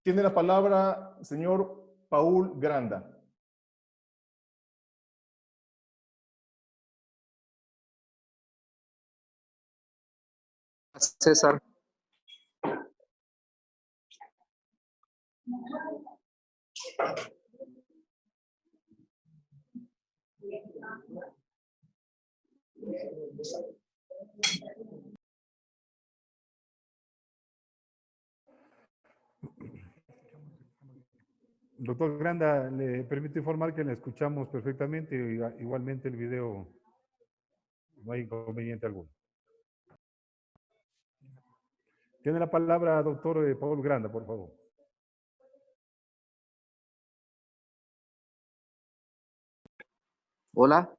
Tiene la palabra señor Paul Granda. César. Doctor Granda, le permito informar que le escuchamos perfectamente y igualmente el video no hay inconveniente alguno. Tiene la palabra doctor Paul Granda, por favor. Hola.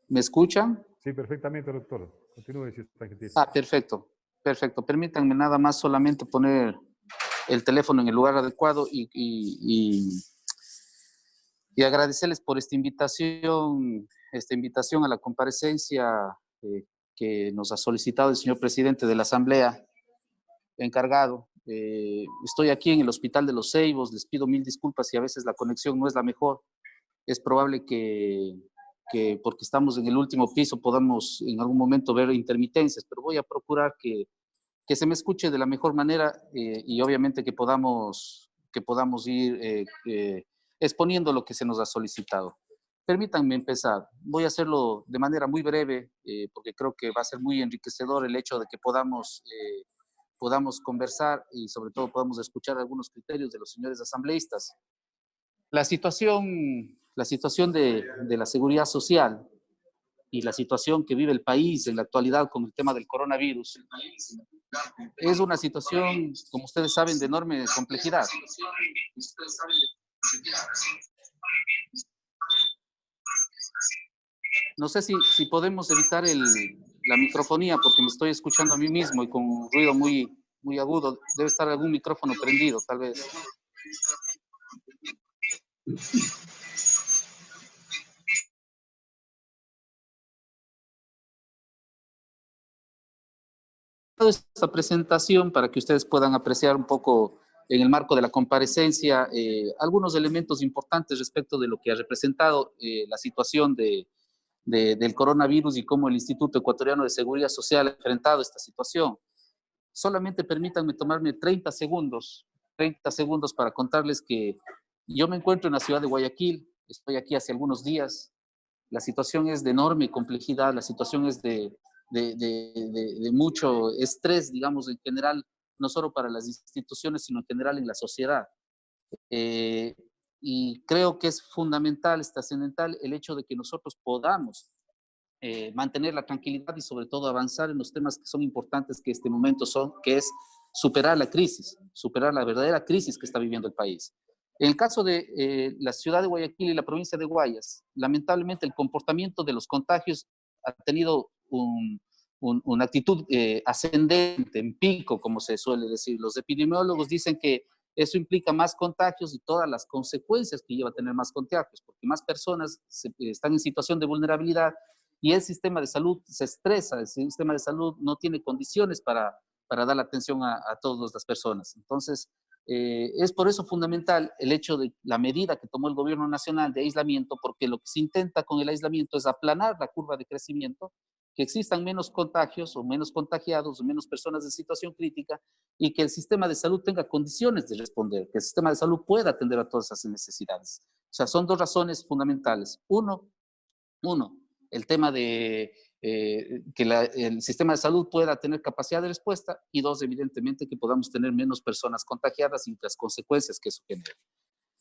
¿Me escuchan? Sí, perfectamente, doctor. Continúe si está gentil. Perfecto. Perfecto. Permítanme nada más solamente poner el teléfono en el lugar adecuado y agradecerles por esta invitación a la comparecencia que nos ha solicitado el señor presidente de la Asamblea encargado. Estoy aquí en el Hospital de los Ceibos, les pido mil disculpas si a veces la conexión no es la mejor. Es probable que porque estamos en el último piso podamos en algún momento ver intermitencias, pero voy a procurar que se me escuche de la mejor manera y obviamente que podamos ir exponiendo lo que se nos ha solicitado. Permítanme empezar. Voy a hacerlo de manera muy breve porque creo que va a ser muy enriquecedor el hecho de que podamos conversar y sobre todo podamos escuchar algunos criterios de los señores asambleístas. La situación de la seguridad social y la situación que vive el país en la actualidad con el tema del coronavirus es una situación, como ustedes saben, de enorme complejidad. No sé si podemos evitar la microfonía porque me estoy escuchando a mí mismo y con un ruido muy, muy agudo. Debe estar algún micrófono prendido, tal vez. Esta presentación para que ustedes puedan apreciar un poco en el marco de la comparecencia algunos elementos importantes respecto de lo que ha representado la situación del coronavirus y cómo el Instituto Ecuatoriano de Seguridad Social ha enfrentado esta situación. Solamente permítanme tomarme 30 segundos para contarles que yo me encuentro en la ciudad de Guayaquil, estoy aquí hace algunos días, la situación es de enorme complejidad, la situación es de mucho estrés, digamos, en general, no solo para las instituciones, sino en general en la sociedad. Y creo que es fundamental, es trascendental el hecho de que nosotros podamos mantener la tranquilidad y sobre todo avanzar en los temas que son importantes que este momento son, que es superar la crisis, superar la verdadera crisis que está viviendo el país. En el caso de la ciudad de Guayaquil y la provincia de Guayas, lamentablemente el comportamiento de los contagios ha tenido una actitud ascendente, en pico, como se suele decir. Los epidemiólogos dicen que eso implica más contagios y todas las consecuencias que lleva a tener más contagios, porque más personas están en situación de vulnerabilidad y el sistema de salud se estresa, el sistema de salud no tiene condiciones para dar la atención a todas las personas. Entonces, es por eso fundamental el hecho de la medida que tomó el gobierno nacional de aislamiento, porque lo que se intenta con el aislamiento es aplanar la curva de crecimiento, que existan menos contagios o menos contagiados o menos personas en situación crítica y que el sistema de salud tenga condiciones de responder, que el sistema de salud pueda atender a todas esas necesidades. O sea, son dos razones fundamentales. Uno, el tema de que el sistema de salud pueda tener capacidad de respuesta y dos, evidentemente, que podamos tener menos personas contagiadas y las consecuencias que eso genera.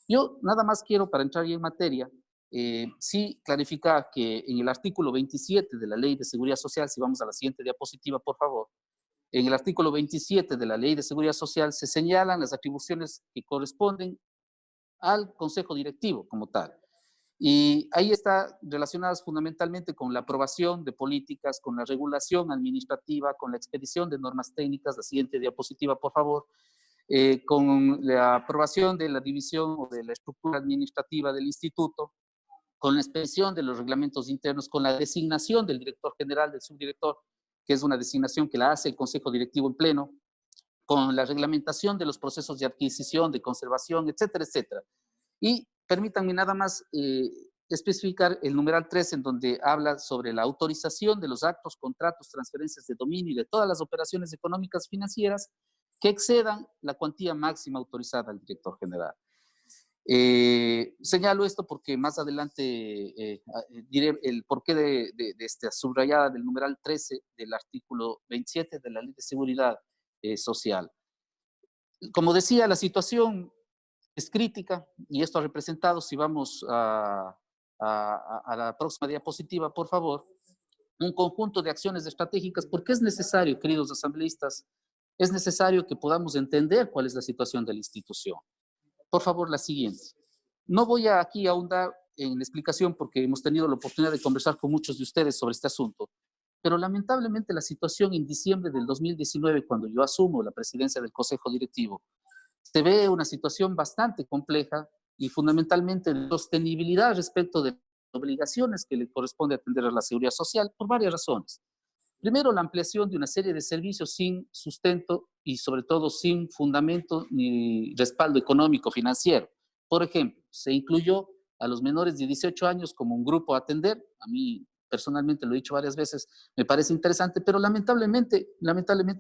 Yo nada más quiero, para entrar ya en materia, sí clarificar que en el artículo 27 de la Ley de Seguridad Social, si vamos a la siguiente diapositiva, por favor, en el artículo 27 de la Ley de Seguridad Social se señalan las atribuciones que corresponden al Consejo Directivo como tal. Y ahí está relacionadas fundamentalmente con la aprobación de políticas, con la regulación administrativa, con la expedición de normas técnicas, la siguiente diapositiva, por favor, con la aprobación de la división o de la estructura administrativa del instituto, con la expedición de los reglamentos internos, con la designación del director general, del subdirector que es una designación que la hace el Consejo Directivo en pleno, con la reglamentación de los procesos de adquisición, de conservación, etcétera, etcétera. Y permítanme nada más especificar el numeral 3, en donde habla sobre la autorización de los actos, contratos, transferencias de dominio y de todas las operaciones económicas financieras que excedan la cuantía máxima autorizada al director general. Señalo esto porque más adelante diré el porqué de esta subrayada del numeral 13 del artículo 27 de la Ley de Seguridad Social. Como decía, la situación es crítica y esto ha representado, si vamos a la próxima diapositiva, por favor, un conjunto de acciones estratégicas, porque es necesario, queridos asambleístas, es necesario que podamos entender cuál es la situación de la institución. Por favor, la siguiente. No voy aquí a ahondar en la explicación porque hemos tenido la oportunidad de conversar con muchos de ustedes sobre este asunto, pero lamentablemente la situación en diciembre del 2019, cuando yo asumo la presidencia del Consejo Directivo, se ve una situación bastante compleja y fundamentalmente de sostenibilidad respecto de las obligaciones que le corresponde atender a la seguridad social por varias razones. Primero, la ampliación de una serie de servicios sin sustento y sobre todo sin fundamento ni respaldo económico financiero. Por ejemplo, se incluyó a los menores de 18 años como un grupo a atender. A mí personalmente lo he dicho varias veces, me parece interesante, pero lamentablemente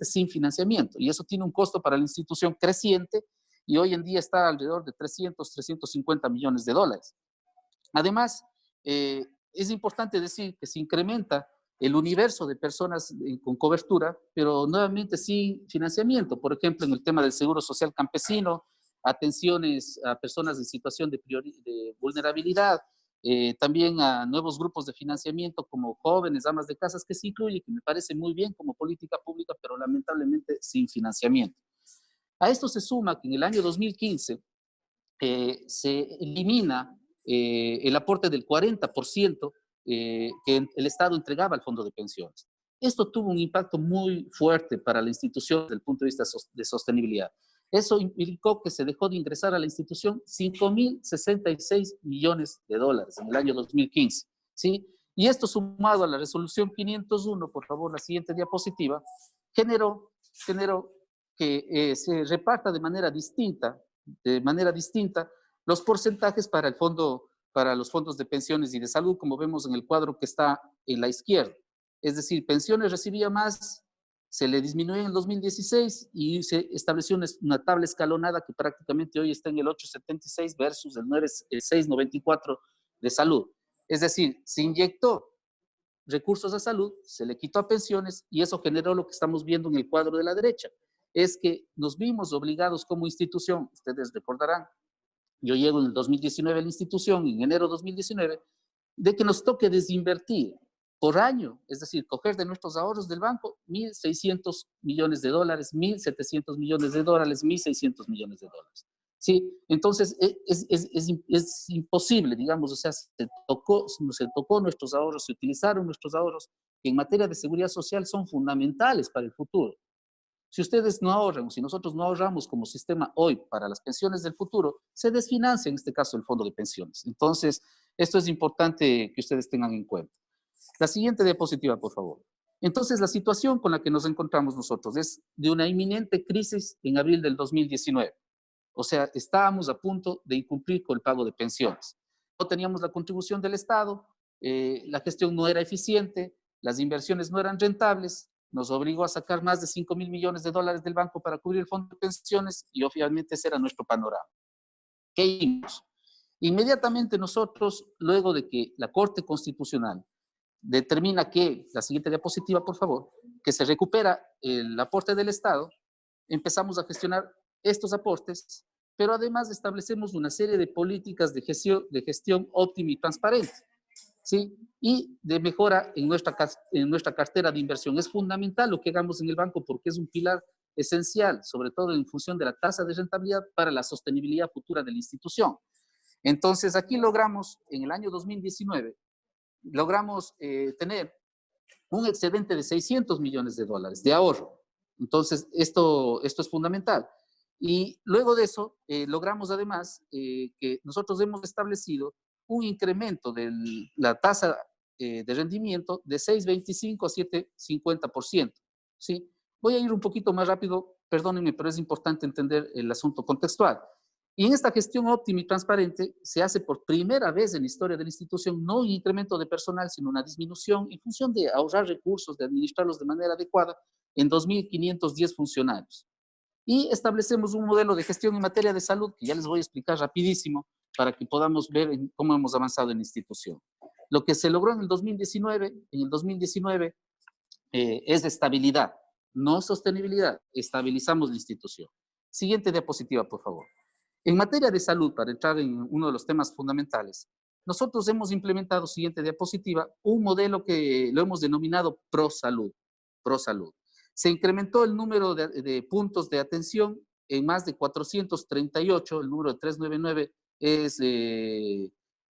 sin financiamiento. Y eso tiene un costo para la institución creciente y hoy en día está alrededor de 350 millones de dólares. Además, es importante decir que se incrementa el universo de personas con cobertura, pero nuevamente sin financiamiento. Por ejemplo, en el tema del seguro social campesino, atenciones a personas en situación de vulnerabilidad, también a nuevos grupos de financiamiento como jóvenes, amas de casas, que se incluye, que me parece muy bien como política pública, pero lamentablemente sin financiamiento. A esto se suma que en el año 2015 se elimina el aporte del 40% que el Estado entregaba al fondo de pensiones. Esto tuvo un impacto muy fuerte para la institución desde el punto de vista de sostenibilidad. Eso implicó que se dejó de ingresar a la institución 5.066 millones de dólares en el año 2015, ¿sí? Y esto sumado a la resolución 501, por favor, la siguiente diapositiva, generó que se reparta de manera distinta los porcentajes para el fondo, para los fondos de pensiones y de salud, como vemos en el cuadro que está en la izquierda. Es decir, pensiones recibía más, se le disminuyó en el 2016 y se estableció una tabla escalonada que prácticamente hoy está en el 8.76 versus el 6.94 de salud. Es decir, se inyectó recursos a salud, se le quitó a pensiones y eso generó lo que estamos viendo en el cuadro de la derecha. Es que nos vimos obligados como institución, ustedes recordarán, yo llego en el 2019 a la institución, en enero de 2019, de que nos toque desinvertir por año, es decir, coger de nuestros ahorros del banco 1.600 millones de dólares, 1.700 millones de dólares, 1.600 millones de dólares. ¿Sí? Entonces, es imposible, digamos, o sea, se tocó nuestros ahorros, se utilizaron nuestros ahorros, que en materia de seguridad social son fundamentales para el futuro. Si ustedes no ahorran, si nosotros no ahorramos como sistema hoy para las pensiones del futuro, se desfinancia en este caso el fondo de pensiones. Entonces, esto es importante que ustedes tengan en cuenta. La siguiente diapositiva, por favor. Entonces, la situación con la que nos encontramos nosotros es de una inminente crisis en abril del 2019. O sea, estábamos a punto de incumplir con el pago de pensiones. No teníamos la contribución del Estado, la gestión no era eficiente, las inversiones no eran rentables, nos obligó a sacar más de 5.000 millones de dólares del banco para cubrir el fondo de pensiones y obviamente ese era nuestro panorama. ¿Qué hicimos? Inmediatamente nosotros, luego de que la Corte Constitucional determina que, la siguiente diapositiva por favor, que se recupera el aporte del Estado, empezamos a gestionar estos aportes, pero además establecemos una serie de políticas de gestión óptima y transparente, ¿sí? Y de mejora en nuestra cartera de inversión. Es fundamental lo que hagamos en el banco porque es un pilar esencial, sobre todo en función de la tasa de rentabilidad para la sostenibilidad futura de la institución. Entonces, aquí logramos, en el año 2019, logramos tener un excedente de 600 millones de dólares de ahorro. Entonces, esto es fundamental. Y luego de eso, logramos además que nosotros hemos establecido un incremento de la tasa de rendimiento de 6,25 a 7,50%. ¿Sí? Voy a ir un poquito más rápido, perdónenme, pero es importante entender el asunto contextual. Y en esta gestión óptima y transparente se hace por primera vez en la historia de la institución no un incremento de personal, sino una disminución en función de ahorrar recursos, de administrarlos de manera adecuada en 2.510 funcionarios. Y establecemos un modelo de gestión en materia de salud que ya les voy a explicar rapidísimo para que podamos ver cómo hemos avanzado en la institución. Lo que se logró en el 2019, es de estabilidad, no sostenibilidad. Estabilizamos la institución. Siguiente diapositiva, por favor. En materia de salud, para entrar en uno de los temas fundamentales, nosotros hemos implementado, siguiente diapositiva, un modelo que lo hemos denominado ProSalud. ProSalud. Se incrementó el número de puntos de atención en más de 438, el número de 399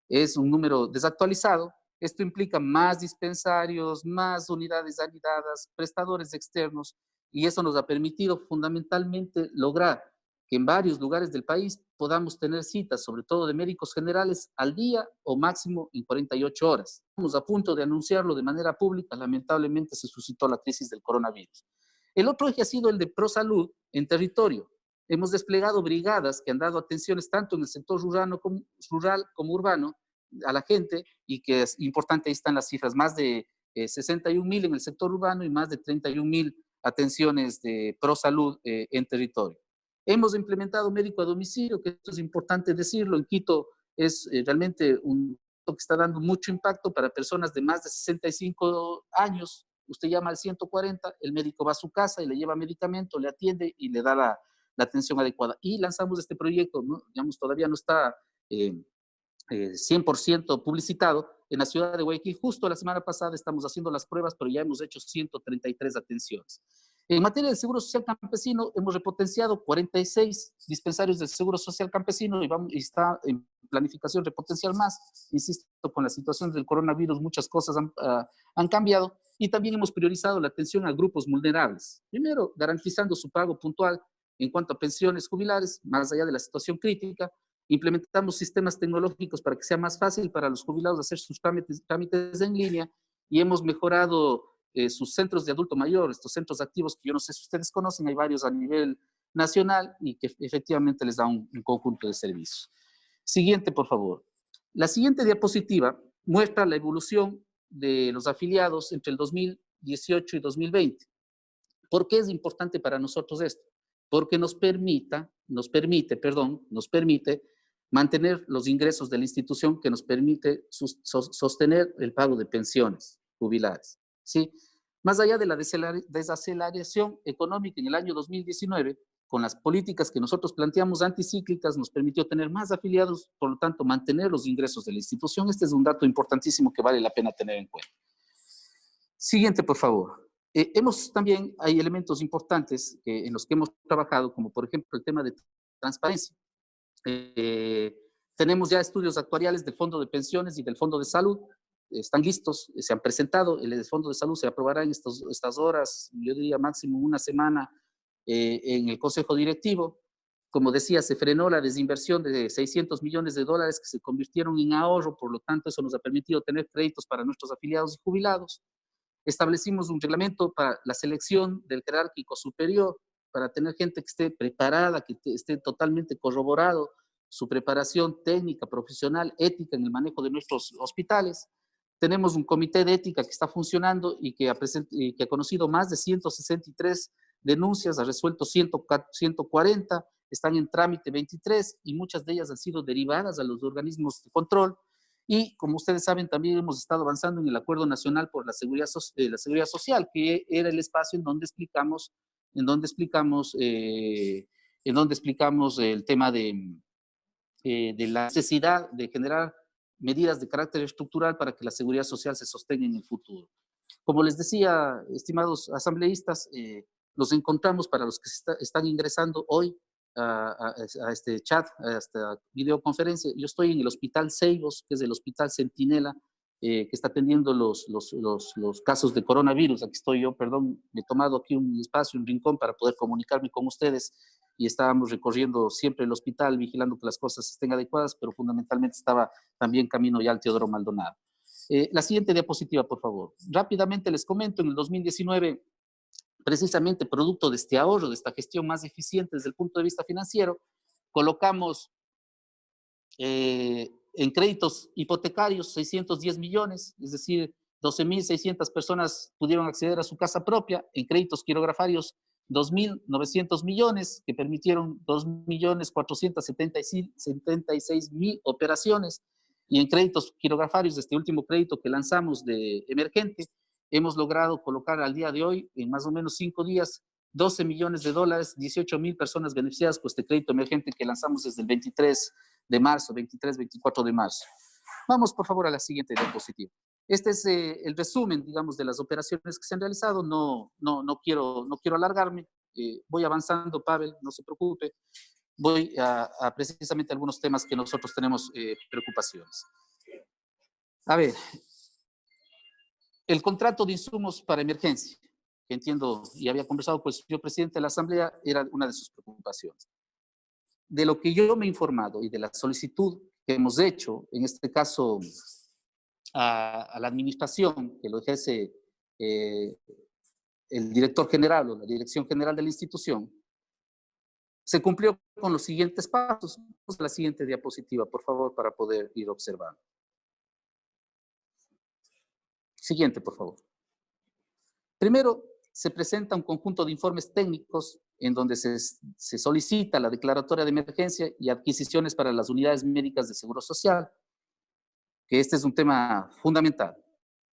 es un número desactualizado. Esto implica más dispensarios, más unidades anidadas, prestadores externos, y eso nos ha permitido fundamentalmente lograr que en varios lugares del país podamos tener citas, sobre todo de médicos generales, al día o máximo en 48 horas. Estamos a punto de anunciarlo de manera pública, lamentablemente se suscitó la crisis del coronavirus. El otro eje ha sido el de ProSalud en territorio. Hemos desplegado brigadas que han dado atenciones tanto en el sector rural como urbano a la gente, y que es importante, ahí están las cifras, más de 61,000 en el sector urbano y más de 31,000 atenciones de ProSalud en territorio. Hemos implementado médico a domicilio, que esto es importante decirlo. En Quito es realmente un que está dando mucho impacto para personas de más de 65 años. Usted llama al 140, el médico va a su casa y le lleva medicamento, le atiende y le da la atención adecuada. Y lanzamos este proyecto, ¿no? Digamos, todavía no está 100% publicitado en la ciudad de Guayaquil. Justo la semana pasada estamos haciendo las pruebas, pero ya hemos hecho 133 atenciones. En materia del Seguro Social Campesino, hemos repotenciado 46 dispensarios del Seguro Social Campesino y está en planificación repotenciar más. Insisto, con la situación del coronavirus muchas cosas han cambiado, y también hemos priorizado la atención a grupos vulnerables. Primero, garantizando su pago puntual en cuanto a pensiones jubilares, más allá de la situación crítica. Implementamos sistemas tecnológicos para que sea más fácil para los jubilados hacer sus trámites en línea, y hemos mejorado sus centros de adulto mayor, estos centros activos que yo no sé si ustedes conocen, hay varios a nivel nacional y que efectivamente les da un conjunto de servicios. Siguiente, por favor. La siguiente diapositiva muestra la evolución de los afiliados entre el 2018 y 2020. ¿Por qué es importante para nosotros esto? Porque nos permite mantener los ingresos de la institución, que nos permite sostener el pago de pensiones jubilares. ¿Sí? Más allá de la desaceleración económica en el año 2019, con las políticas que nosotros planteamos anticíclicas, nos permitió tener más afiliados, por lo tanto, mantener los ingresos de la institución. Este es un dato importantísimo que vale la pena tener en cuenta. Siguiente, por favor. Hay elementos importantes en los que hemos trabajado, como por ejemplo el tema de transparencia. Tenemos ya estudios actuariales del Fondo de Pensiones y del Fondo de Salud. Están listos, se han presentado. El Fondo de Salud se aprobará en estas horas, yo diría máximo una semana, en el Consejo Directivo. Como decía, se frenó la desinversión de $600 millones que se convirtieron en ahorro, por lo tanto eso nos ha permitido tener créditos para nuestros afiliados y jubilados. Establecimos un reglamento para la selección del jerárquico superior, para tener gente que esté preparada, que esté totalmente corroborado su preparación técnica, profesional, ética en el manejo de nuestros hospitales. Tenemos un comité de ética que está funcionando y que ha conocido más de 163 denuncias, ha resuelto 140, están en trámite 23, y muchas de ellas han sido derivadas a los organismos de control. Y como ustedes saben, también hemos estado avanzando en el Acuerdo Nacional por la Seguridad Social, que era el espacio en donde explicamos el tema de la necesidad de generar medidas de carácter estructural para que la seguridad social se sostenga en el futuro. Como les decía, estimados asambleístas, los encontramos, para los que están ingresando hoy a este chat, a esta videoconferencia. Yo estoy en el Hospital Ceibos, que es el Hospital Centinela, que está atendiendo los casos de coronavirus. Aquí estoy yo, perdón, me he tomado aquí un espacio, un rincón para poder comunicarme con ustedes, y estábamos recorriendo siempre el hospital, vigilando que las cosas estén adecuadas, pero fundamentalmente estaba también camino ya al Teodoro Maldonado. La siguiente diapositiva, por favor. Rápidamente les comento, en el 2019, precisamente producto de este ahorro, de esta gestión más eficiente desde el punto de vista financiero, colocamos en créditos hipotecarios 610 millones, es decir, 12.600 personas pudieron acceder a su casa propia. En créditos quirografarios, 2.900 millones, que permitieron 2.476.000 operaciones. Y en créditos quirografarios, este último crédito que lanzamos de emergente, hemos logrado colocar al día de hoy, en más o menos 5 días, 12 millones de dólares, 18.000 personas beneficiadas por este crédito emergente que lanzamos desde el 23 de marzo, 23-24 de marzo. Vamos, por favor, a la siguiente diapositiva. Este es el resumen, digamos, de las operaciones que se han realizado. No quiero alargarme. Voy avanzando, Pavel, no se preocupe. Voy a precisamente algunos temas que nosotros tenemos preocupaciones. A ver, el contrato de insumos para emergencia, que entiendo y había conversado con el señor presidente de la Asamblea, era una de sus preocupaciones. De lo que yo me he informado y de la solicitud que hemos hecho, en este caso a la administración, que lo ejerce el director general o la dirección general de la institución, se cumplió con los siguientes pasos. Vamos a la siguiente diapositiva, por favor, para poder ir observando. Siguiente, por favor. Primero, se presenta un conjunto de informes técnicos en donde se solicita la declaratoria de emergencia y adquisiciones para las unidades médicas de Seguro Social, que este es un tema fundamental.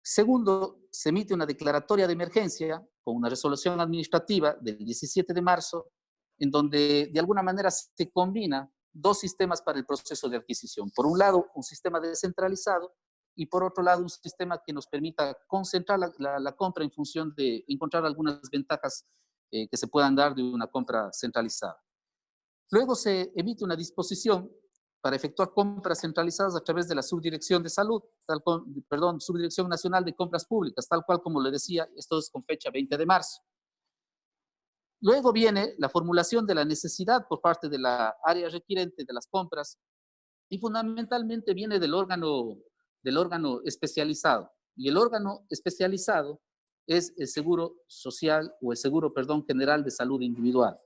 Segundo, se emite una declaratoria de emergencia con una resolución administrativa del 17 de marzo, en donde de alguna manera se combina dos sistemas para el proceso de adquisición. Por un lado, un sistema descentralizado y por otro lado, un sistema que nos permita concentrar la compra en función de encontrar algunas ventajas que se puedan dar de una compra centralizada. Luego se emite una disposición para efectuar compras centralizadas a través de la Subdirección de Salud, Subdirección Nacional de Compras Públicas, tal cual como le decía, esto es con fecha 20 de marzo. Luego viene la formulación de la necesidad por parte de la área requirente de las compras y fundamentalmente viene del órgano especializado. Y el órgano especializado es el Seguro Social o el Seguro, General de Salud Individual.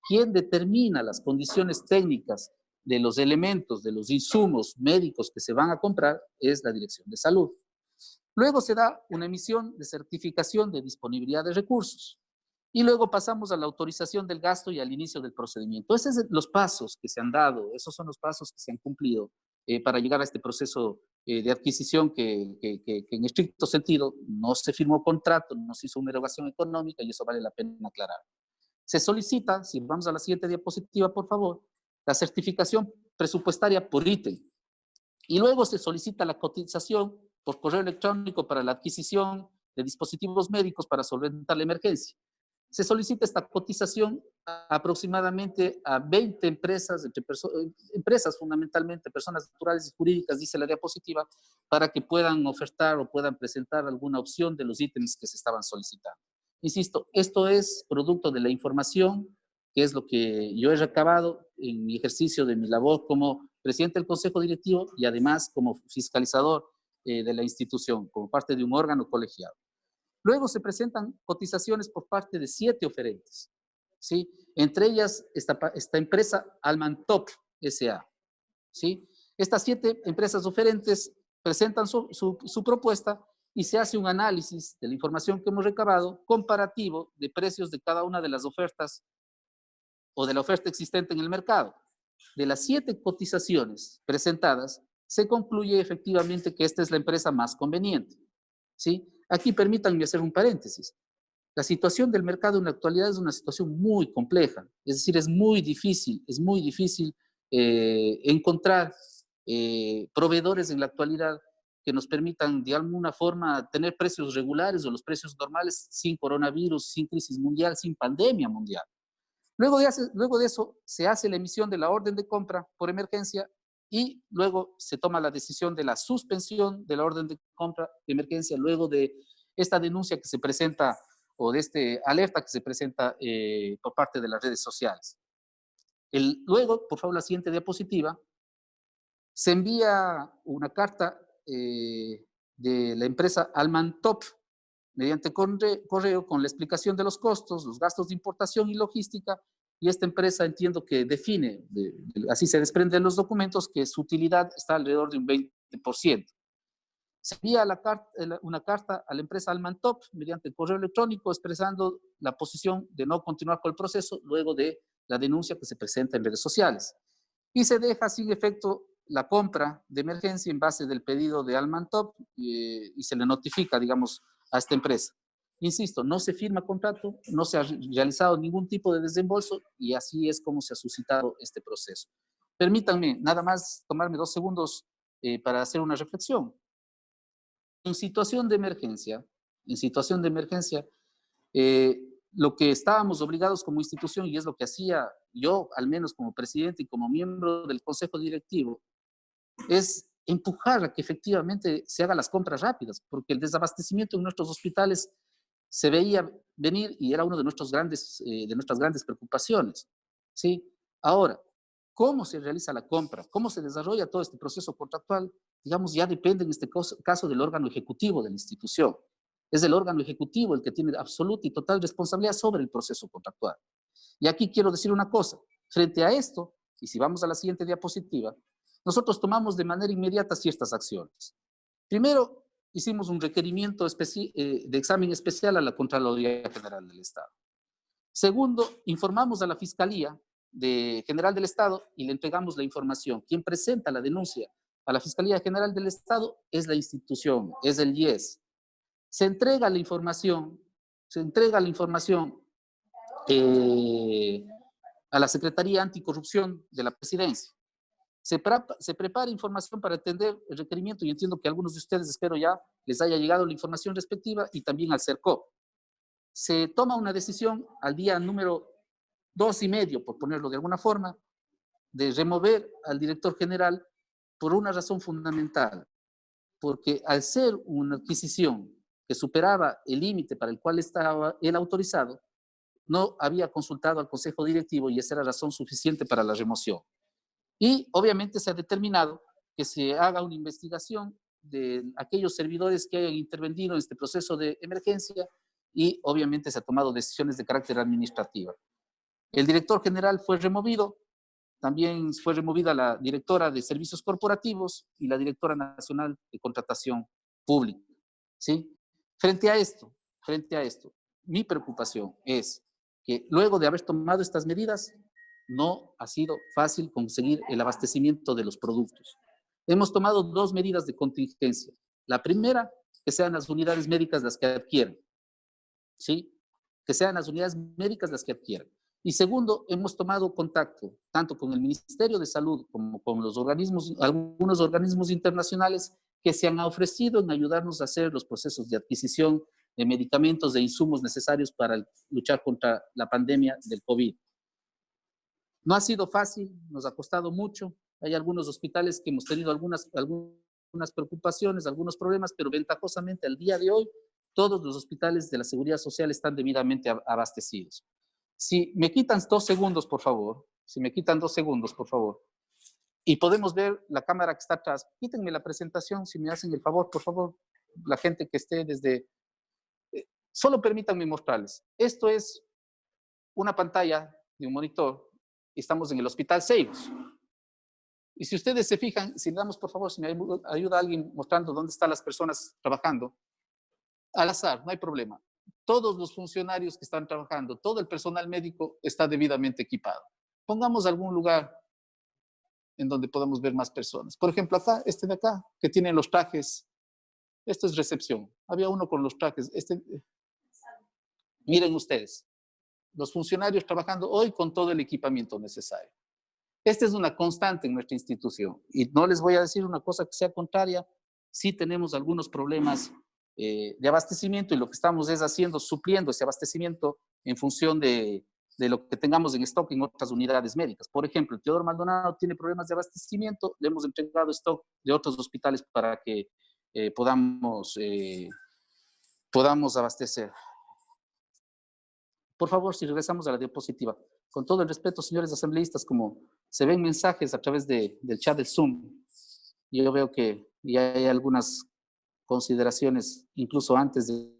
Quien determina las condiciones técnicas de los elementos, de los insumos médicos que se van a comprar es la Dirección de Salud. Luego se da una emisión de certificación de disponibilidad de recursos. Y luego pasamos a la autorización del gasto y al inicio del procedimiento. Esos son los pasos que se han dado, esos son los pasos que se han cumplido para llegar a este proceso de adquisición que en estricto sentido no se firmó contrato, no se hizo una erogación económica y eso vale la pena aclarar. Se solicita, si vamos a la siguiente diapositiva, por favor, la certificación presupuestaria por ítem. Y luego se solicita la cotización por correo electrónico para la adquisición de dispositivos médicos para solventar la emergencia. Se solicita esta cotización aproximadamente a 20 empresas, empresas fundamentalmente, personas naturales y jurídicas, dice la diapositiva, para que puedan ofertar o puedan presentar alguna opción de los ítems que se estaban solicitando. Insisto, esto es producto de la información, que es lo que yo he recabado en mi ejercicio de mi labor como presidente del Consejo Directivo y además como fiscalizador de la institución, como parte de un órgano colegiado. Luego se presentan cotizaciones por parte de 7 oferentes, ¿sí? Entre ellas esta empresa Almantop S.A., ¿sí? Estas 7 empresas oferentes presentan su propuesta y se hace un análisis de la información que hemos recabado comparativo de precios de cada una de las ofertas o de la oferta existente en el mercado. De las 7 cotizaciones presentadas, se concluye efectivamente que esta es la empresa más conveniente, ¿sí? Aquí permítanme hacer un paréntesis. La situación del mercado en la actualidad es una situación muy compleja, es decir, es muy difícil encontrar proveedores en la actualidad que nos permitan de alguna forma tener precios regulares o los precios normales sin coronavirus, sin crisis mundial, sin pandemia mundial. Luego de eso se hace la emisión de la orden de compra por emergencia y luego se toma la decisión de la suspensión de la orden de compra de emergencia luego de esta denuncia que se presenta o de esta alerta que se presenta por parte de las redes sociales. Luego, por favor, la siguiente diapositiva, se envía una carta de la empresa Almantop mediante correo con la explicación de los costos, los gastos de importación y logística, y esta empresa entiendo que define, así se desprenden los documentos, que su utilidad está alrededor de un 20%. Se envía una carta a la empresa Almantop mediante correo electrónico expresando la posición de no continuar con el proceso luego de la denuncia que se presenta en redes sociales. Y se deja sin efecto la compra de emergencia en base del pedido de Almantop y se le notifica, digamos, a esta empresa. Insisto, no se firma contrato, no se ha realizado ningún tipo de desembolso y así es como se ha suscitado este proceso. Permítanme nada más tomarme 2 segundos para hacer una reflexión. En situación de emergencia, lo que estábamos obligados como institución, y es lo que hacía yo, al menos como presidente y como miembro del consejo directivo, es empujar a que efectivamente se hagan las compras rápidas, porque el desabastecimiento en nuestros hospitales se veía venir y era una de nuestras grandes preocupaciones, ¿sí? Ahora, ¿cómo se realiza la compra? ¿Cómo se desarrolla todo este proceso contractual? Digamos, ya depende en este caso del órgano ejecutivo de la institución. Es el órgano ejecutivo el que tiene absoluta y total responsabilidad sobre el proceso contractual. Y aquí quiero decir una cosa, frente a esto, y si vamos a la siguiente diapositiva, nosotros tomamos de manera inmediata ciertas acciones. Primero, hicimos un requerimiento de examen especial a la Contraloría General del Estado. Segundo, informamos a la Fiscalía General del Estado y le entregamos la información. Quien presenta la denuncia a la Fiscalía General del Estado es la institución, es el IES. Se entrega la información a la Secretaría Anticorrupción de la Presidencia. Se prepara información para atender el requerimiento y entiendo que a algunos de ustedes, espero ya, les haya llegado la información respectiva y también al CERCOP. Se toma una decisión al día número 2,5, por ponerlo de alguna forma, de remover al director general por una razón fundamental, porque al ser una adquisición que superaba el límite para el cual estaba él autorizado, no había consultado al consejo directivo y esa era razón suficiente para la remoción. Y obviamente se ha determinado que se haga una investigación de aquellos servidores que hayan intervenido en este proceso de emergencia y obviamente se ha tomado decisiones de carácter administrativo. El director general fue removido, también fue removida la directora de servicios corporativos y la directora nacional de contratación pública, ¿sí? Frente a esto, mi preocupación es que luego de haber tomado estas medidas, no ha sido fácil conseguir el abastecimiento de los productos. Hemos tomado 2 medidas de contingencia. La primera, que sean las unidades médicas las que adquieran, ¿sí? Que sean las unidades médicas las que adquieran. Y segundo, hemos tomado contacto tanto con el Ministerio de Salud como con algunos organismos internacionales que se han ofrecido en ayudarnos a hacer los procesos de adquisición de medicamentos e insumos necesarios para luchar contra la pandemia del COVID. No ha sido fácil, nos ha costado mucho. Hay algunos hospitales que hemos tenido algunas preocupaciones, algunos problemas, pero ventajosamente al día de hoy todos los hospitales de la Seguridad Social están debidamente abastecidos. Si me quitan 2 segundos, por favor, y podemos ver la cámara que está atrás. Quítenme la presentación, si me hacen el favor, por favor, la gente que esté desde... Solo permítanme mostrarles. Esto es una pantalla de un monitor. Estamos en el Hospital Ceibos. Y si ustedes se fijan, si damos, por favor, si me ayuda alguien mostrando dónde están las personas trabajando, al azar, no hay problema. Todos los funcionarios que están trabajando, todo el personal médico está debidamente equipado. Pongamos algún lugar en donde podamos ver más personas. Por ejemplo, acá, este de acá, que tiene los trajes. Esto es recepción. Había uno con los trajes. Miren ustedes, los funcionarios trabajando hoy con todo el equipamiento necesario. Esta es una constante en nuestra institución. Y no les voy a decir una cosa que sea contraria. Sí tenemos algunos problemas de abastecimiento y lo que estamos es haciendo, supliendo ese abastecimiento en función de lo que tengamos en stock en otras unidades médicas. Por ejemplo, el Teodoro Maldonado tiene problemas de abastecimiento, le hemos entregado stock de otros hospitales para que podamos abastecer. Por favor, si regresamos a la diapositiva. Con todo el respeto, señores asambleístas, como se ven mensajes a través del chat del Zoom, yo veo que ya hay algunas consideraciones, incluso antes de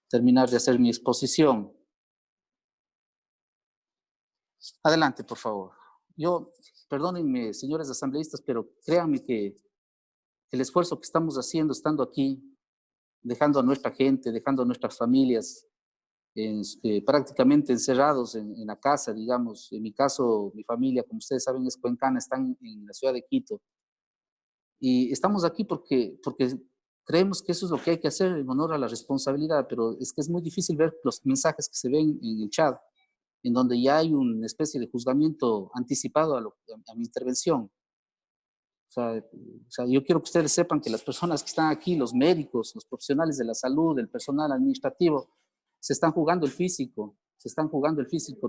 terminar de hacer mi exposición. Adelante, por favor. Perdónenme, señores asambleístas, pero créanme que el esfuerzo que estamos haciendo, estando aquí, dejando a nuestra gente, dejando a nuestras familias prácticamente encerrados en la casa, digamos. En mi caso, mi familia, como ustedes saben, es cuencana, están en la ciudad de Quito. Y estamos aquí porque creemos que eso es lo que hay que hacer en honor a la responsabilidad, pero es que es muy difícil ver los mensajes que se ven en el chat, en donde ya hay una especie de juzgamiento anticipado a mi intervención. O sea, yo quiero que ustedes sepan que las personas que están aquí, los médicos, los profesionales de la salud, el personal administrativo, se están jugando el físico,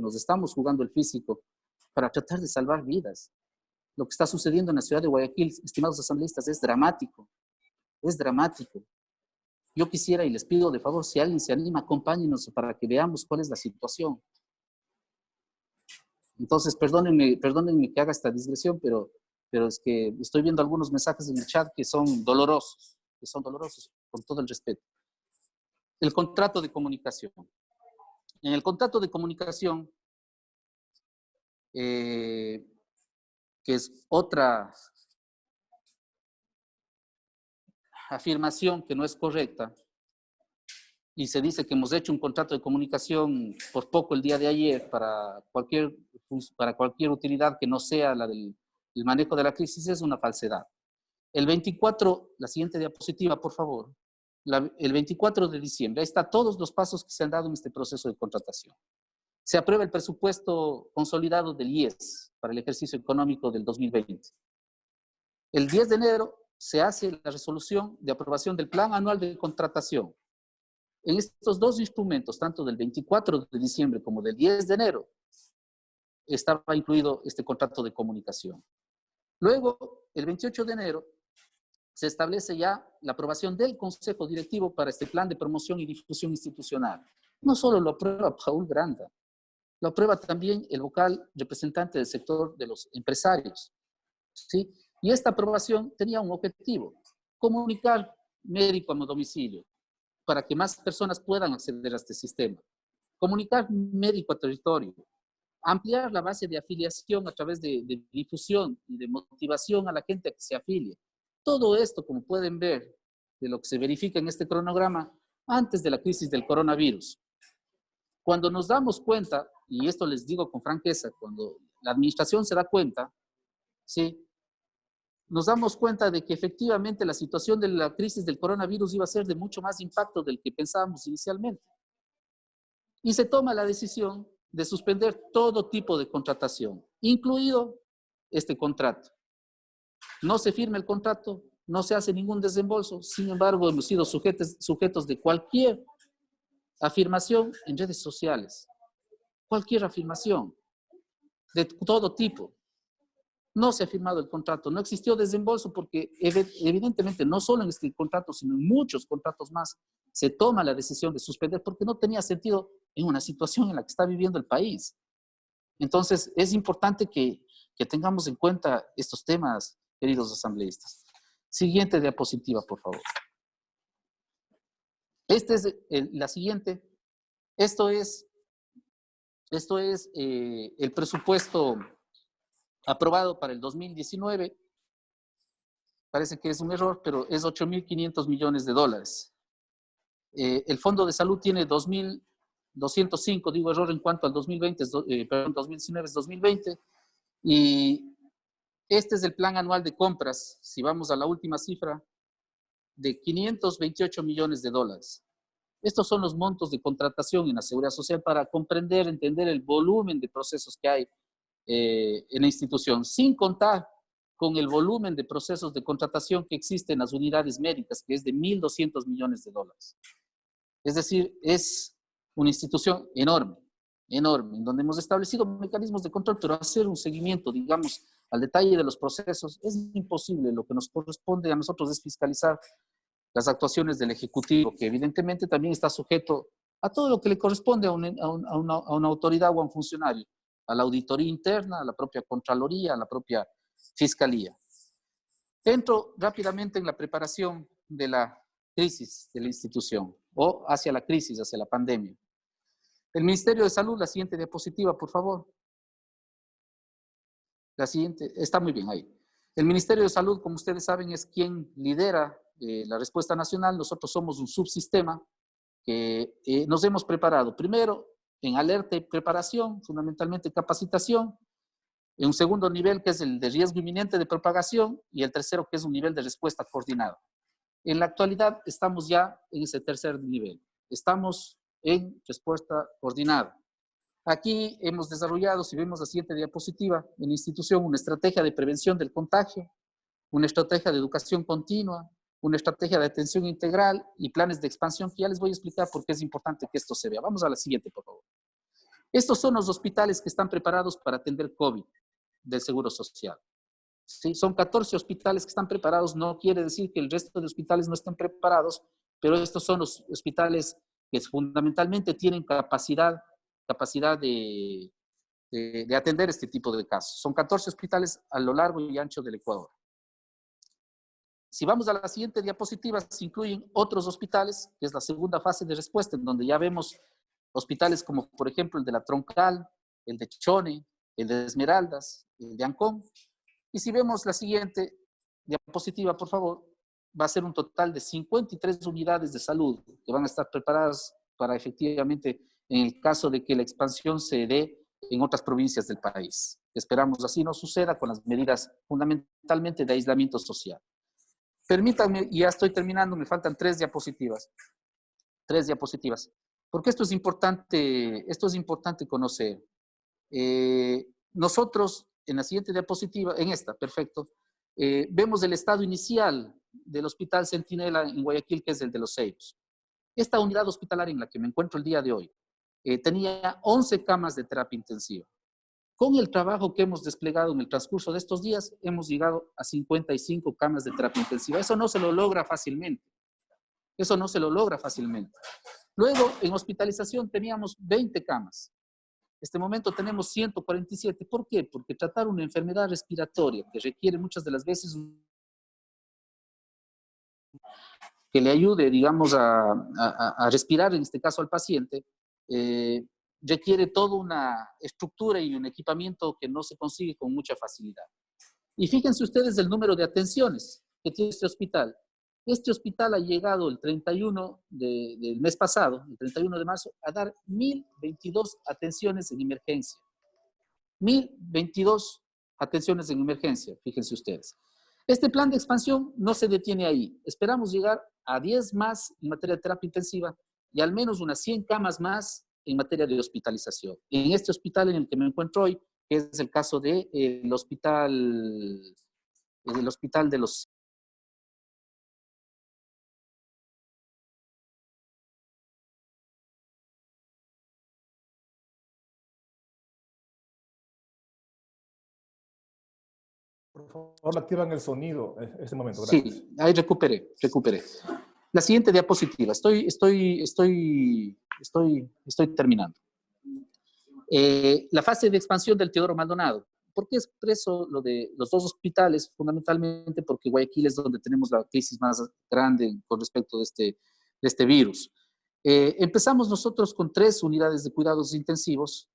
nos estamos jugando el físico para tratar de salvar vidas. Lo que está sucediendo en la ciudad de Guayaquil, estimados asambleístas, es dramático, es dramático. Yo quisiera y les pido de favor, si alguien se anima, acompáñenos para que veamos cuál es la situación. Entonces, perdónenme que haga esta digresión, pero es que estoy viendo algunos mensajes en el chat que son dolorosos, con todo el respeto. El contrato de comunicación. En el contrato de comunicación, que es otra afirmación que no es correcta, y se dice que hemos hecho un contrato de comunicación por poco el día de ayer para cualquier utilidad que no sea la del manejo de la crisis, es una falsedad. El 24, la siguiente diapositiva, por favor. El 24 de diciembre, ahí están todos los pasos que se han dado en este proceso de contratación. Se aprueba el presupuesto consolidado del IES para el ejercicio económico del 2020. El 10 de enero se hace la resolución de aprobación del Plan Anual de Contratación. En estos dos instrumentos, tanto del 24 de diciembre como del 10 de enero, estaba incluido este contrato de comunicación. Luego, el 28 de enero, se establece ya la aprobación del Consejo Directivo para este plan de promoción y difusión institucional. No solo lo aprueba Paul Granda, lo aprueba también el vocal representante del sector de los empresarios, ¿sí? Y esta aprobación tenía un objetivo: comunicar médico a domicilio para que más personas puedan acceder a este sistema, comunicar médico a territorio, ampliar la base de afiliación a través de difusión y de motivación a la gente a que se afilie. Todo esto, como pueden ver, de lo que se verifica en este cronograma, antes de la crisis del coronavirus. Cuando nos damos cuenta, y esto les digo con franqueza, cuando la administración se da cuenta, ¿sí?, nos damos cuenta de que efectivamente la situación de la crisis del coronavirus iba a ser de mucho más impacto del que pensábamos inicialmente. Y se toma la decisión de suspender todo tipo de contratación, incluido este contrato. No se firma el contrato, no se hace ningún desembolso, sin embargo hemos sido sujetos de cualquier afirmación en redes sociales, cualquier afirmación, de todo tipo. No se ha firmado el contrato, no existió desembolso porque evidentemente no solo en este contrato, sino en muchos contratos más, se toma la decisión de suspender porque no tenía sentido en una situación en la que está viviendo el país. Entonces, es importante que tengamos en cuenta estos temas, queridos asambleístas. Siguiente diapositiva, por favor. Esta es la siguiente. Esto es el presupuesto aprobado para el 2019. Parece que es un error, pero es 8.500 millones de dólares. El Fondo de Salud tiene 2.205, digo error en cuanto al 2020, perdón, 2019 es 2020. Y este es el plan anual de compras, si vamos a la última cifra, de 528 millones de dólares. Estos son los montos de contratación en la Seguridad Social para comprender, entender el volumen de procesos que hay en la institución, sin contar con el volumen de procesos de contratación que existen en las unidades médicas, que es de 1.200 millones de dólares. Es decir, es una institución enorme, enorme, en donde hemos establecido mecanismos de control, pero hacer un seguimiento, digamos, al detalle de los procesos es imposible. Lo que nos corresponde a nosotros es fiscalizar las actuaciones del Ejecutivo, que evidentemente también está sujeto a todo lo que le corresponde a una autoridad o a un funcionario, a la auditoría interna, a la propia Contraloría, a la propia Fiscalía. Entro rápidamente en la preparación de la crisis de la institución o hacia la crisis, hacia la pandemia. El Ministerio de Salud, la siguiente diapositiva, por favor. La siguiente, está muy bien ahí. El Ministerio de Salud, como ustedes saben, es quien lidera la respuesta nacional. Nosotros somos un subsistema que nos hemos preparado primero en alerta y preparación, fundamentalmente capacitación, en un segundo nivel que es el de riesgo inminente de propagación y el tercero que es un nivel de respuesta coordinada. En la actualidad estamos ya en ese tercer nivel. Estamos en respuesta coordinada. Aquí hemos desarrollado, si vemos la siguiente diapositiva, en la institución una estrategia de prevención del contagio, una estrategia de educación continua, una estrategia de atención integral y planes de expansión que ya les voy a explicar por qué es importante que esto se vea. Vamos a la siguiente, por favor. Estos son los hospitales que están preparados para atender COVID del Seguro Social. ¿Sí? Son 14 hospitales que están preparados, no quiere decir que el resto de hospitales no estén preparados, pero estos son los hospitales que fundamentalmente tienen capacidad de atender este tipo de casos. Son 14 hospitales a lo largo y ancho del Ecuador. Si vamos a la siguiente diapositiva, se incluyen otros hospitales, que es la segunda fase de respuesta, en donde ya vemos hospitales como, por ejemplo, el de La Troncal, el de Chone, el de Esmeraldas, el de Ancón. Y si vemos la siguiente diapositiva, por favor, va a ser un total de 53 unidades de salud que van a estar preparadas para efectivamente, en el caso de que la expansión se dé en otras provincias del país. Esperamos así no suceda con las medidas fundamentalmente de aislamiento social. Permítanme, ya estoy terminando, me faltan 3 diapositivas. 3 diapositivas. Porque esto es importante conocer. Nosotros, en la siguiente diapositiva, en esta, perfecto, vemos el estado inicial del Hospital Centinela en Guayaquil, que es el de Los Ceiros. Esta unidad hospitalaria en la que me encuentro el día de hoy tenía 11 camas de terapia intensiva. Con el trabajo que hemos desplegado en el transcurso de estos días, hemos llegado a 55 camas de terapia intensiva. Eso no se lo logra fácilmente. Eso no se lo logra fácilmente. Luego, en hospitalización teníamos 20 camas. En este momento tenemos 147. ¿Por qué? Porque tratar una enfermedad respiratoria que requiere muchas de las veces que le ayude, digamos, a respirar, en este caso al paciente, requiere toda una estructura y un equipamiento que no se consigue con mucha facilidad. Y fíjense ustedes el número de atenciones que tiene este hospital. Este hospital ha llegado el 31 del mes pasado, el 31 de marzo, a dar 1.022 atenciones en emergencia. 1.022 atenciones en emergencia, fíjense ustedes. Este plan de expansión no se detiene ahí. Esperamos llegar a 10 más en materia de terapia intensiva y al menos unas 100 camas más en materia de hospitalización. En este hospital en el que me encuentro hoy, que es el caso del hospital de los... Por favor, activan el sonido en este momento. Gracias. Sí, ahí recuperé. La siguiente diapositiva. Estoy terminando. La fase de expansión del Teodoro Maldonado. ¿Por qué expreso lo de los 2 hospitales? Fundamentalmente porque Guayaquil es donde tenemos la crisis más grande con respecto de este virus. Empezamos nosotros con 30 unidades de cuidados intensivos.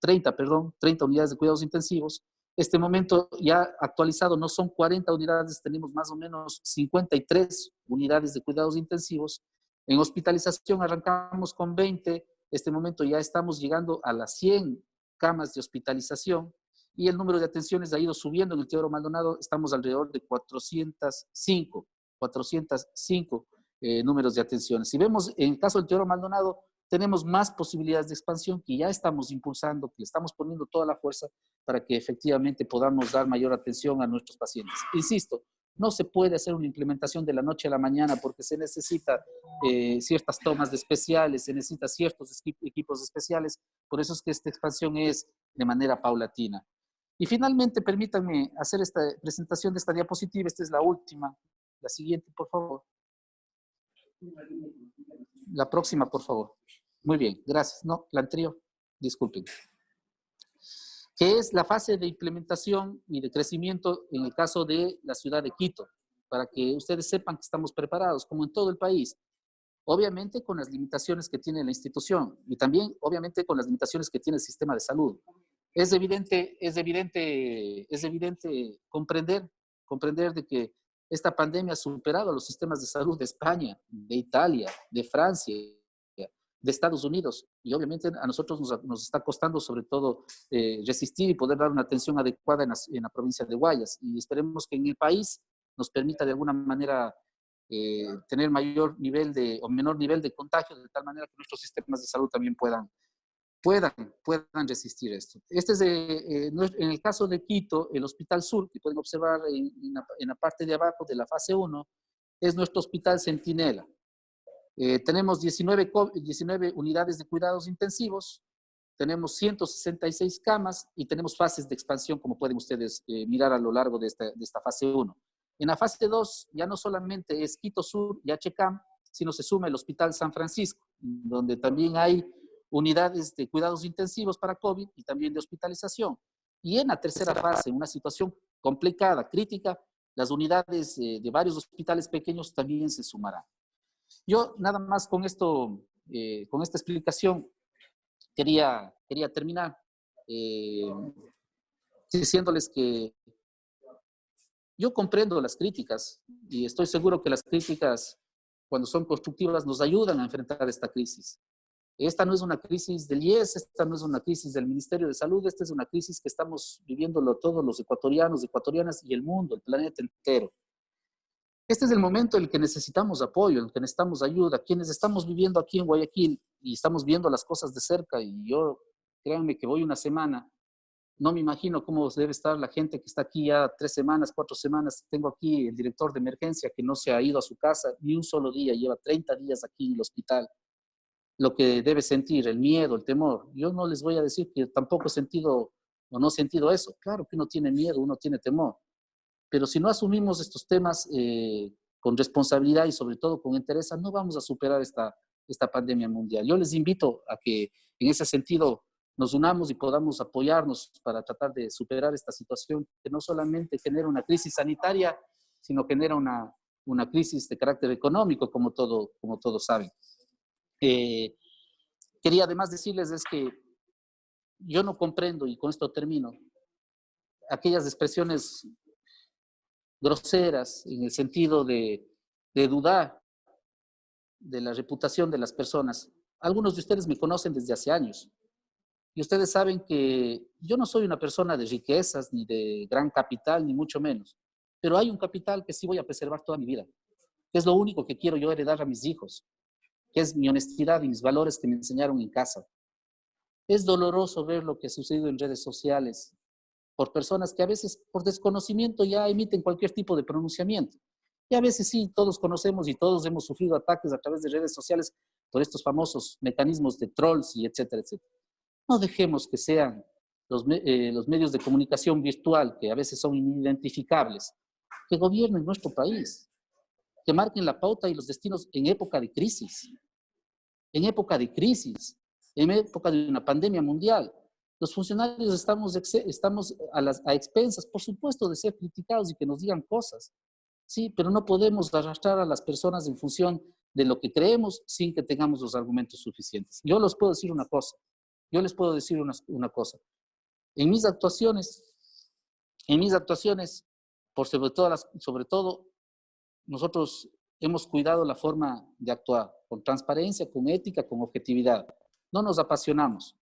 Este momento ya actualizado no son 40 unidades, tenemos más o menos 53 unidades de cuidados intensivos. En hospitalización arrancamos con 20, este momento ya estamos llegando a las 100 camas de hospitalización y el número de atenciones ha ido subiendo. En el Teodoro Maldonado estamos alrededor de 405 números de atenciones. Si vemos en el caso del Teodoro Maldonado, tenemos más posibilidades de expansión que ya estamos impulsando, que le estamos poniendo toda la fuerza para que efectivamente podamos dar mayor atención a nuestros pacientes. Insisto, no se puede hacer una implementación de la noche a la mañana porque se necesita ciertas tomas de especiales, se necesita ciertos equipos especiales, por eso es que esta expansión es de manera paulatina. Y finalmente, permítanme hacer esta presentación de esta diapositiva, esta es la última, la siguiente, por favor. La próxima, por favor. Muy bien, gracias. No, la anterior, disculpen. Que es la fase de implementación y de crecimiento en el caso de la ciudad de Quito. para que ustedes sepan que estamos preparados, como en todo el país. Obviamente con las limitaciones que tiene la institución y también, obviamente, con las limitaciones que tiene el sistema de salud. Es evidente comprender de que esta pandemia ha superado a los sistemas de salud de España, de Italia, de Francia, de Estados Unidos. Y obviamente a nosotros nos está costando sobre todo resistir y poder dar una atención adecuada en la provincia de Guayas. Y esperemos que en el país nos permita de alguna manera tener mayor nivel o menor nivel de contagio, de tal manera que nuestros sistemas de salud también puedan resistir esto. Este es en el caso de Quito, el Hospital Sur, que pueden observar en la parte de abajo de la fase 1, es nuestro hospital centinela. Tenemos 19 unidades de cuidados intensivos, tenemos 166 camas y tenemos fases de expansión, como pueden ustedes mirar a lo largo de esta fase 1. En la fase 2 ya no solamente es Quito Sur y HCAM, sino se suma el Hospital San Francisco, donde también hay unidades de cuidados intensivos para COVID y también de hospitalización. Y en la tercera fase, en una situación complicada, crítica, las unidades de varios hospitales pequeños también se sumarán. Yo nada más con esto, con esta explicación, quería terminar diciéndoles que yo comprendo las críticas y estoy seguro que las críticas, cuando son constructivas, nos ayudan a enfrentar esta crisis. Esta no es una crisis del IES, esta no es una crisis del Ministerio de Salud, esta es una crisis que estamos viviéndolo todos los ecuatorianos, ecuatorianas y el mundo, el planeta entero. Este es el momento en el que necesitamos apoyo, en el que necesitamos ayuda. Quienes estamos viviendo aquí en Guayaquil y estamos viendo las cosas de cerca, y yo, créanme que voy una semana, no me imagino cómo debe estar la gente que está aquí ya 3 semanas, 4 semanas. Tengo aquí el director de emergencia que no se ha ido a su casa ni un solo día, lleva 30 días aquí en el hospital. Lo que debe sentir, el miedo, el temor. Yo no les voy a decir que tampoco he sentido o no he sentido eso. Claro que uno tiene miedo, uno tiene temor. Pero si no asumimos estos temas con responsabilidad y sobre todo con entereza, no vamos a superar esta pandemia mundial. Yo les invito a que en ese sentido nos unamos y podamos apoyarnos para tratar de superar esta situación que no solamente genera una crisis sanitaria, sino genera una crisis de carácter económico, como todos saben. Quería además decirles es que yo no comprendo, y con esto termino, aquellas expresiones groseras en el sentido de dudar de la reputación de las personas. Algunos de ustedes me conocen desde hace años y ustedes saben que yo no soy una persona de riquezas ni de gran capital, ni mucho menos, pero hay un capital que sí voy a preservar toda mi vida, que es lo único que quiero yo heredar a mis hijos, que es mi honestidad y mis valores que me enseñaron en casa. Es doloroso ver lo que ha sucedido en redes sociales por personas que a veces por desconocimiento ya emiten cualquier tipo de pronunciamiento. Y a veces sí, todos conocemos y todos hemos sufrido ataques a través de redes sociales por estos famosos mecanismos de trolls y etcétera, etcétera. No dejemos que sean los medios de comunicación virtual, que a veces son inidentificables, que gobiernen nuestro país, que marquen la pauta y los destinos en época de crisis, en época de crisis, en época de una pandemia mundial. Los funcionarios estamos a expensas, por supuesto, de ser criticados y que nos digan cosas, sí, pero no podemos arrastrar a las personas en función de lo que creemos sin que tengamos los argumentos suficientes. Yo les puedo decir una cosa, En mis actuaciones, sobre todo, nosotros hemos cuidado la forma de actuar, con transparencia, con ética, con objetividad. No nos apasionamos,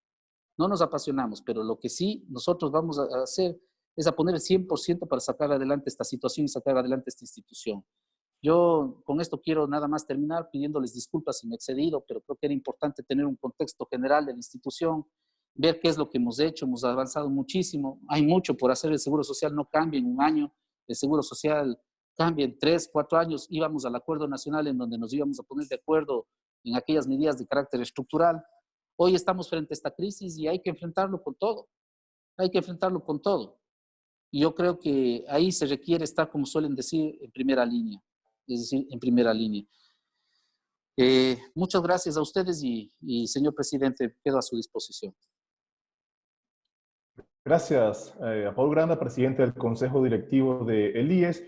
pero lo que sí nosotros vamos a hacer es a poner el 100% para sacar adelante esta situación y sacar adelante esta institución. Yo con esto quiero nada más terminar pidiéndoles disculpas si me he excedido, pero creo que era importante tener un contexto general de la institución, ver qué es lo que hemos hecho, hemos avanzado muchísimo, hay mucho por hacer, el Seguro Social no cambia en un año, el Seguro Social cambia en 3, 4 años, íbamos al Acuerdo Nacional en donde nos íbamos a poner de acuerdo en aquellas medidas de carácter estructural. Hoy estamos frente a esta crisis y hay que enfrentarlo con todo, Y yo creo que ahí se requiere estar, como suelen decir, en primera línea, es decir, en primera línea. Muchas gracias a ustedes y señor presidente, quedo a su disposición. Gracias a Paul Granda, presidente del Consejo Directivo de el IES.